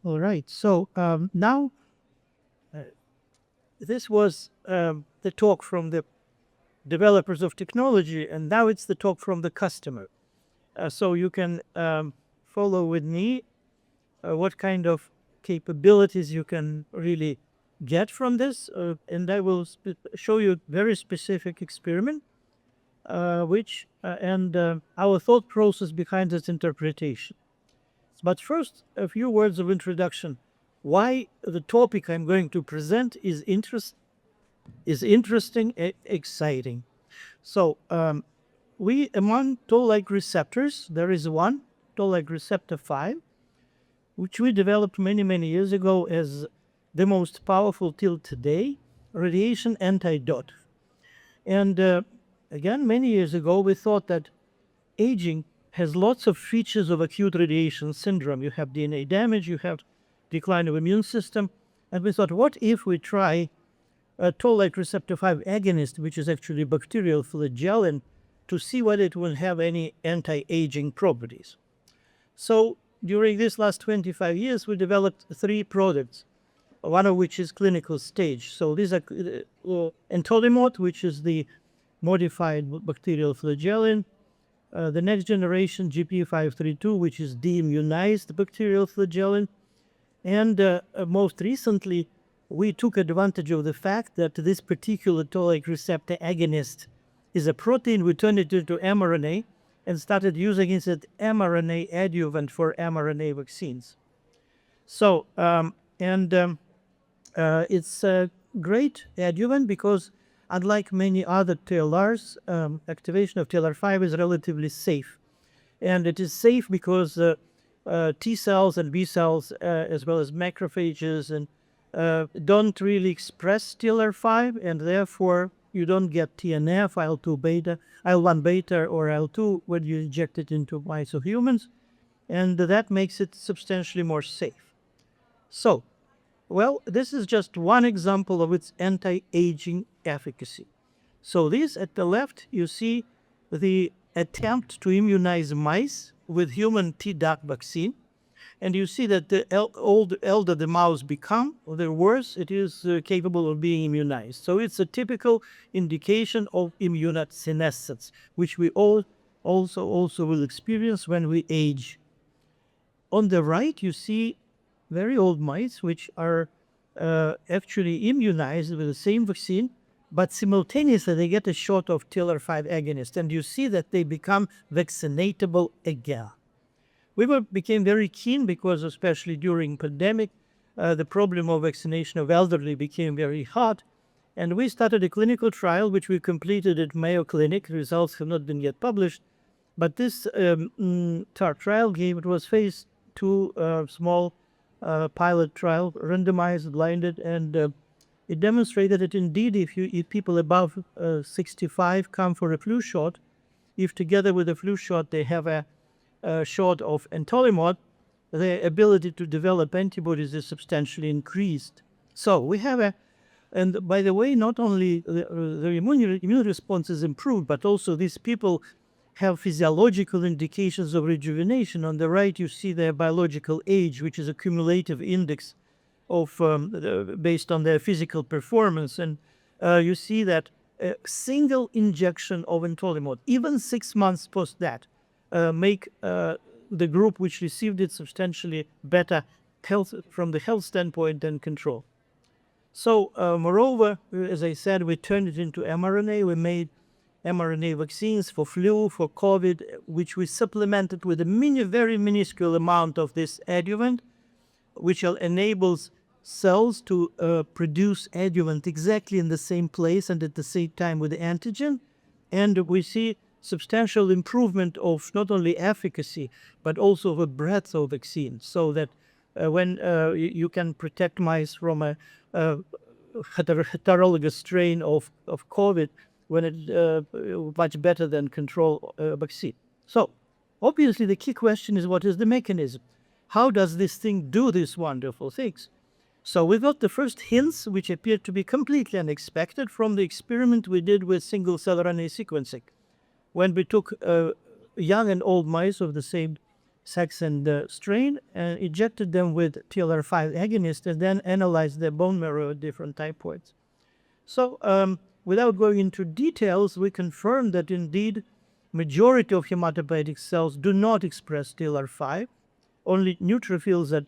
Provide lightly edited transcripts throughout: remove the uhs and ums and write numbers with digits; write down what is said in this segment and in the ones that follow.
All right. So now this was the talk from the developers of technology, and now it's the talk from the customer. So you can follow with me what kind of capabilities you can really get from this, and I will show you a very specific experiment, and our thought process behind its interpretation. But first, a few words of introduction. Why the topic I'm going to present is interesting and exciting. So, among toll-like receptors, there is one, toll-like receptor 5, which we developed many, many years ago as the most powerful till today, radiation anti-DOT. And again, many years ago, we thought that aging has lots of features of acute radiation syndrome. You have DNA damage, you have decline of immune system. And we thought, what if we try a toll-like receptor 5 agonist, which is actually bacterial flagellin, to see whether it will have any anti-aging properties. So during this last 25 years, we developed 3 products, one of which is clinical stage. So these are entolimod, which is the modified bacterial flagellin, the next generation GP532, which is deimmunized bacterial flagellin, and most recently, we took advantage of the fact that this particular toll-like receptor agonist is a protein. We turned it into mRNA and started using it as mRNA adjuvant for mRNA vaccines. So, it's a great adjuvant because unlike many other TLRs, activation of TLR5 is relatively safe. And it is safe because T cells and B cells, as well as macrophages, and don't really express TLR5, and therefore you don't get TNF, IL-2 beta, IL-1 beta, or IL-2 when you inject it into mice or humans, and that makes it substantially more safe. So, well, this is just one example of its anti-aging efficacy. So this at the left, you see the attempt to immunize mice with human Tdap vaccine. And you see that the elder the mouse become, the worse it is capable of being immunized. So it's a typical indication of immunosenescence, which we all also will experience when we age. On the right, you see very old mice, which are actually immunized with the same vaccine, but simultaneously they get a shot of TLR5 agonist, and you see that they become vaccinatable again. We became very keen because, especially during pandemic, the problem of vaccination of elderly became very hot, and we started a clinical trial which we completed at Mayo Clinic. Results have not been yet published, but this trial it was phase 2 small pilot trial, randomized, blinded, and it demonstrated that indeed if people above 65 come for a flu shot, if together with a flu shot they have a shot of entolimod, their ability to develop antibodies is substantially increased. So we have and by the way, not only the immune response is improved, but also these people have physiological indications of rejuvenation. On the right, you see their biological age, which is a cumulative index of based on their physical performance, and you see that a single injection of entolimod, even 6 months post that, make the group which received it substantially better health from the health standpoint than control. So moreover, as I said, we turned it into mRNA. We made mRNA vaccines for flu, for COVID, which we supplemented with a very minuscule amount of this adjuvant, which enables cells to produce adjuvant exactly in the same place and at the same time with the antigen. And we see substantial improvement of not only efficacy, but also the breadth of vaccine, so that when you can protect mice from a heterologous strain of COVID, when it much better than control vaccine. So obviously the key question is, what is the mechanism? How does this thing do these wonderful things? So we got the first hints, which appeared to be completely unexpected, from the experiment we did with single-cell RNA sequencing, when we took young and old mice of the same sex and strain, and injected them with TLR5 agonist, and then analyzed their bone marrow at different time points. So without going into details, we confirmed that indeed majority of hematopoietic cells do not express TLR5. Only neutrophils and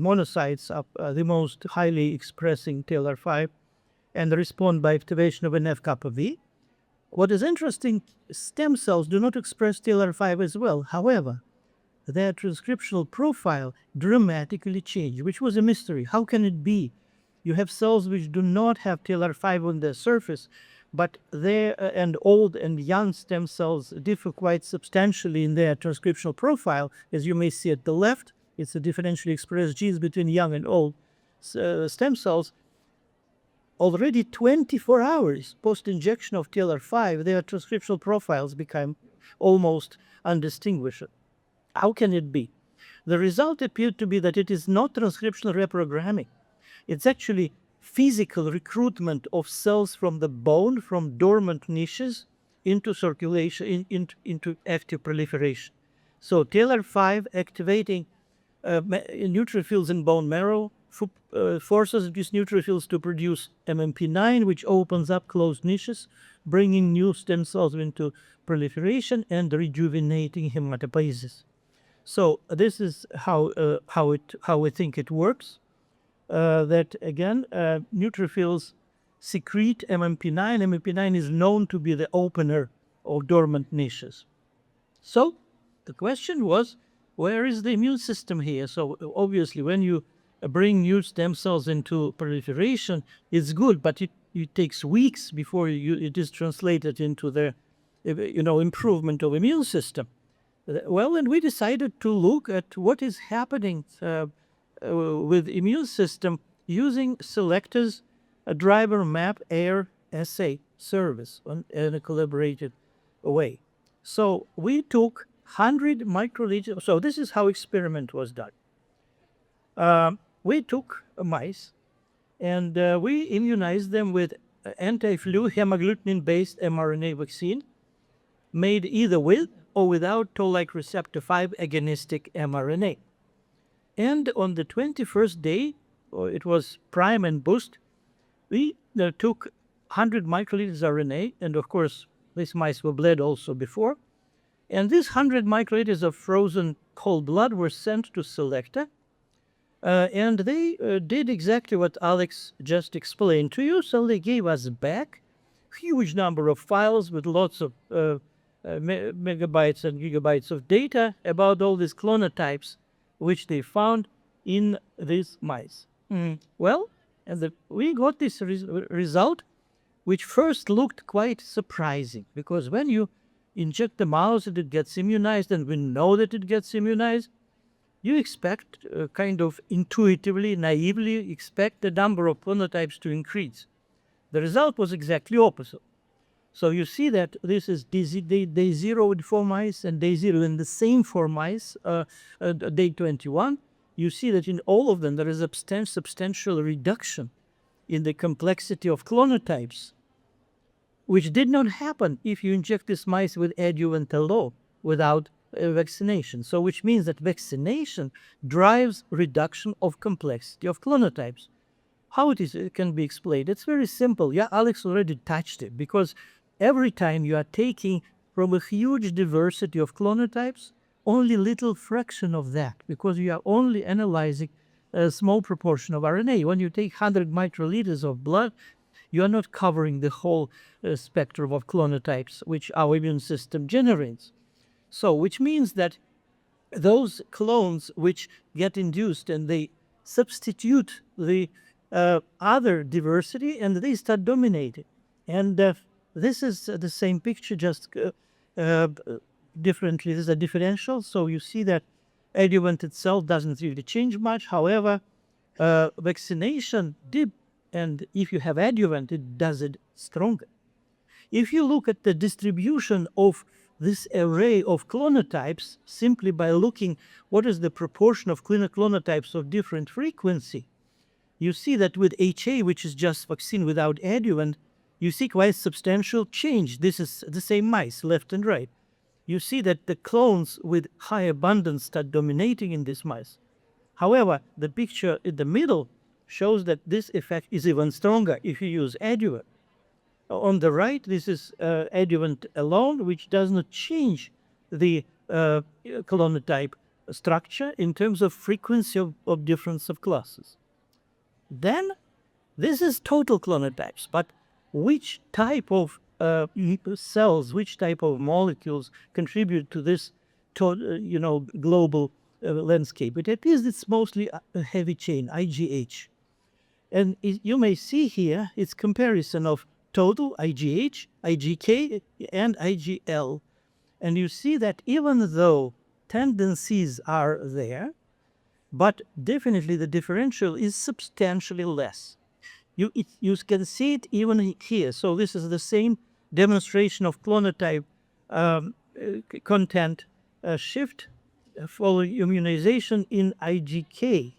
monocytes are the most highly expressing TLR5 and respond by activation of an F-kappa V. What is interesting, stem cells do not express TLR5 as well. However, their transcriptional profile dramatically changed, which was a mystery. How can it be? You have cells which do not have TLR5 on their surface, but their and old and young stem cells differ quite substantially in their transcriptional profile. As you may see at the left, it's a differentially expressed genes between young and old stem cells. Already 24 hours post-injection of TLR5, their transcriptional profiles become almost undistinguishable. How can it be? The result appeared to be that it is not transcriptional reprogramming. It's actually physical recruitment of cells from the bone, from dormant niches, into circulation, into active proliferation. So TLR5 activating neutrophils in bone marrow forces these neutrophils to produce MMP9, which opens up closed niches, bringing new stem cells into proliferation and rejuvenating hematopoiesis. So this is how we think it works. That again, neutrophils secrete MMP9. MMP9 is known to be the opener of dormant niches. So the question was, where is the immune system here? So obviously, when you bring new stem cells into proliferation, it's good, but it takes weeks before it is translated into the improvement of immune system. Well, and we decided to look at what is happening with immune system using Selecta's driver map air assay service in a collaborated way. So we took 100 microliters. So this is how experiment was done. We took mice and we immunized them with anti-flu hemagglutinin-based mRNA vaccine made either with or without toll-like receptor 5 agonistic mRNA. And on the 21st day, it was prime and boost, we took 100 microliters RNA, and of course, these mice were bled also before. And these 100 microliters of frozen whole blood were sent to Selecta, and they did exactly what Alex just explained to you. So they gave us back huge number of files with lots of megabytes and gigabytes of data about all these clonotypes which they found in these mice. Well, and we got this result, which first looked quite surprising, because when you inject the mouse and it gets immunized, and we know that it gets immunized, you expect, kind of intuitively, naively expect the number of clonotypes to increase. The result was exactly opposite. So you see that this is day 0 in 4 mice and day 0 in the same 4 mice, day 21. You see that in all of them there is a substantial reduction in the complexity of clonotypes, which did not happen if you inject these mice with adjuvant alone without vaccination. So which means that vaccination drives reduction of complexity of clonotypes. How it can be explained? It's very simple. Yeah, Alex already touched it, because every time you are taking from a huge diversity of clonotypes, only little fraction of that, because you are only analyzing a small proportion of RNA. When you take 100 microliters of blood, you are not covering the whole spectrum of clonotypes which our immune system generates. So, which means that those clones which get induced and they substitute the other diversity and they start dominating. And this is the same picture, just differently. This is a differential. So you see that adjuvant itself doesn't really change much. However, vaccination did, and if you have adjuvant, it does it stronger. If you look at the distribution of this array of clonotypes simply by looking what is the proportion of clonotypes of different frequency, you see that with HA, which is just vaccine without adjuvant, you see quite substantial change. This is the same mice, left and right. you see that the clones with high abundance start dominating in these mice. However, the picture in the middle shows that this effect is even stronger if you use adjuvant. On the right, this is adjuvant alone, which does not change the clonotype structure in terms of frequency of difference of classes. Then, this is total clonotypes, but which type of cells, which type of molecules contribute to this, global landscape? It appears it's mostly a heavy chain, IgH. And you may see here its comparison of total IgH, IgK, and IgL. And you see that even though tendencies are there, but definitely the differential is substantially less. You can see it even here. So this is the same demonstration of clonotype content shift following immunization in IgK.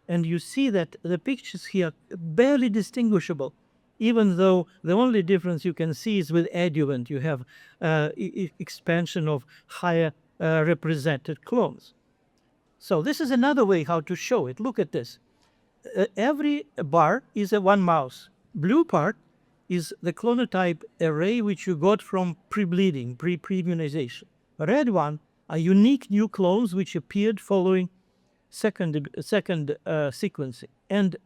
And you see that the pictures here are barely distinguishable, even though the only difference you can see is with adjuvant. You have expansion of higher represented clones. So this is another way how to show it. Look at this. Every bar is a one mouse. Blue part is the clonotype array which you got from pre-bleeding, pre-immunization. Red one are unique new clones which appeared following second sequencing. And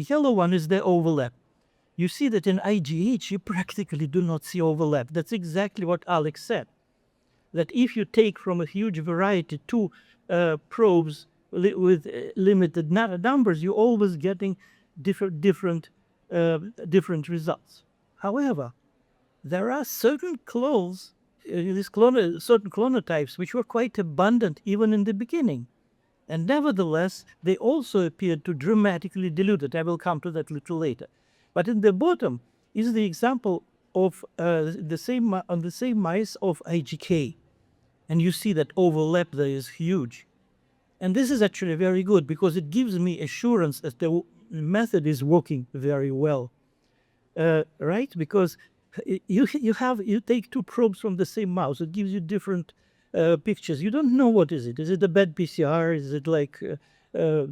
yellow one is the overlap. You see that in IgH you practically do not see overlap. That's exactly what Alex said. That if you take from a huge variety two probes with limited numbers, you're always getting different results. However, there are certain clones, certain clonotypes which were quite abundant even in the beginning. And nevertheless, they also appeared to dramatically dilute it. I will come to that a little later. But in the bottom is the example of the same mice of IgK. And you see that overlap there is huge. And this is actually very good because it gives me assurance that the method is working very well, right? Because you take two probes from the same mouse. It gives you different pictures. You don't know what is it. Is it a bad PCR? Is it like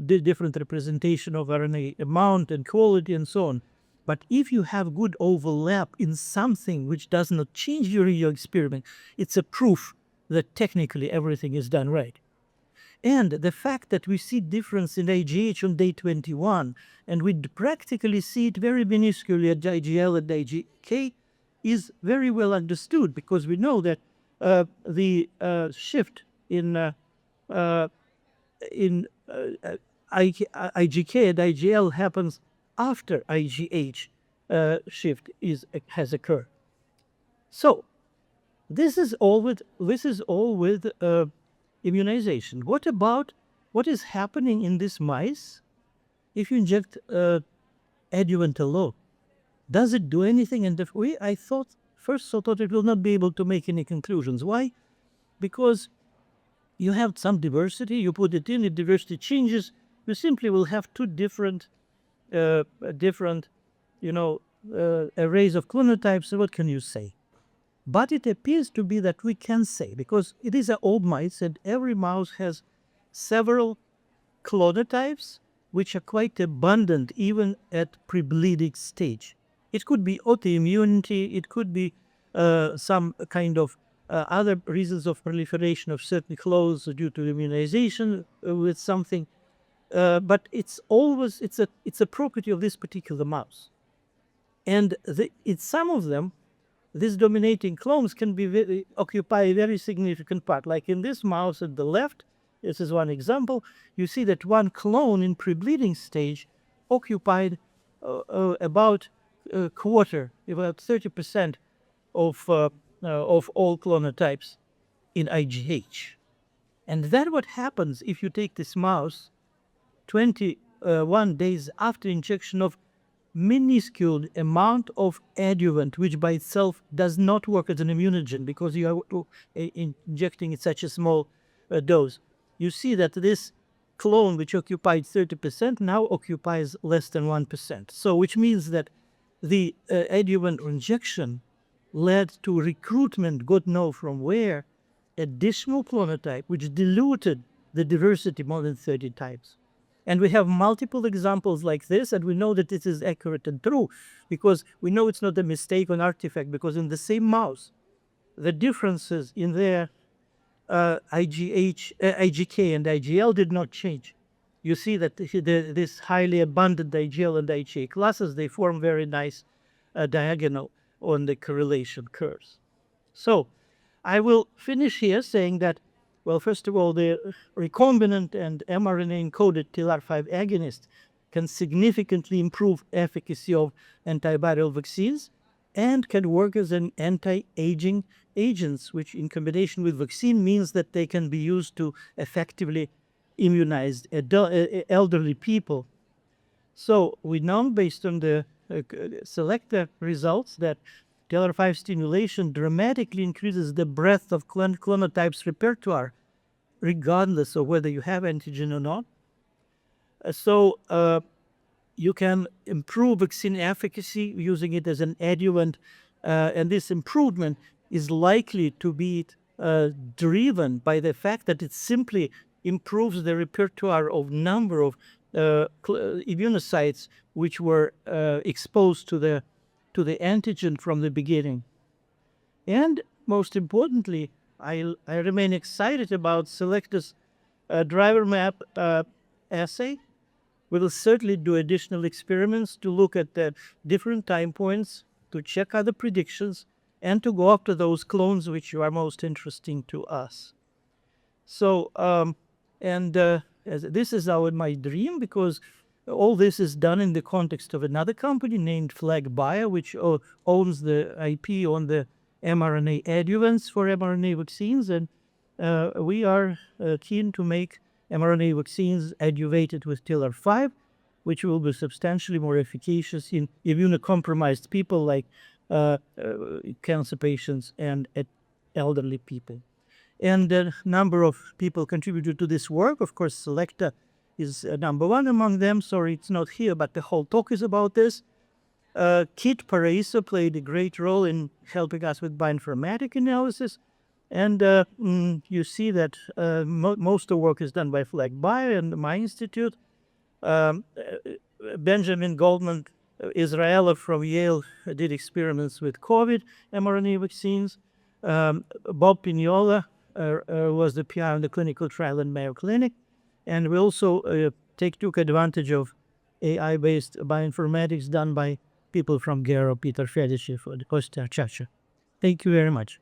different representation of RNA amount and quality and so on? But if you have good overlap in something which does not change during your experiment, it's a proof that technically everything is done right. And the fact that we see difference in IgH on day 21, and we practically see it very minusculely at IgL and IgK, is very well understood because we know that the shift in IgK and IgL happens after IgH shift has occurred. So this is all with immunization. What about what is happening in these mice if you inject adjuvant alone? Does it do anything? And I thought it will not be able to make any conclusions. Why? Because you have some diversity, you put it in, the diversity changes, you simply will have two different arrays of clonotypes. So what can you say? But it appears to be that we can say, because it is an old mice and every mouse has several clonotypes which are quite abundant even at pre-bleeding stage. It could be autoimmunity, it could be some kind of other reasons of proliferation of certain clones due to immunization with something. But it's a property of this particular mouse. And in some of them, these dominating clones can occupy a very significant part. Like in this mouse at the left, this is one example, you see that one clone in pre-bleeding stage occupied about a quarter, about 30% of all clonotypes in IgH. And then what happens if you take this mouse 21 days after injection of minuscule amount of adjuvant, which by itself does not work as an immunogen because you are injecting in such a small dose. You see that this clone, which occupied 30%, now occupies less than 1%. So which means that the adjuvant injection led to recruitment, God knows from where, additional clonotype which diluted the diversity more than 30 times. And we have multiple examples like this, and we know that this is accurate and true because we know it's not a mistake or an artifact, because in the same mouse, the differences in their IgK and IgL did not change. You see that this highly abundant IgL and IgA classes, they form very nice diagonal on the correlation curves. So I will finish here saying that, well, first of all, the recombinant and mRNA-encoded TLR5 agonist can significantly improve efficacy of antiviral vaccines and can work as an anti-aging agents, which in combination with vaccine means that they can be used to effectively immunize elderly people. So we know, based on the selector results, that TLR5 stimulation dramatically increases the breadth of clonotypes repertoire, regardless of whether you have antigen or not. So you can improve vaccine efficacy using it as an adjuvant, and this improvement is likely to be driven by the fact that it simply improves the repertoire of number of immunocytes which were exposed to the antigen from the beginning. And most importantly, I remain excited about Selecta's driver map assay. We will certainly do additional experiments to look at the different time points, to check other predictions, and to go after those clones which are most interesting to us. So, this is my dream, because all this is done in the context of another company named Flag Bio, which owns the IP on the mRNA adjuvants for mRNA vaccines, and we are keen to make mRNA vaccines adjuvated with TLR5, which will be substantially more efficacious in immunocompromised people like cancer patients and elderly people. And a number of people contributed to this work. Of course, Selecta is number one among them. Sorry, it's not here, but the whole talk is about this. Kit Paraiso played a great role in helping us with bioinformatic analysis. And you see that most of the work is done by Flag Bio and my institute. Benjamin Goldman Israelov from Yale did experiments with COVID mRNA vaccines. Bob Pignola was the PI on the clinical trial in Mayo Clinic. And we also took advantage of AI-based bioinformatics done by people from Gero, Peter Fedishev, and Kostya Chacha. Thank you very much.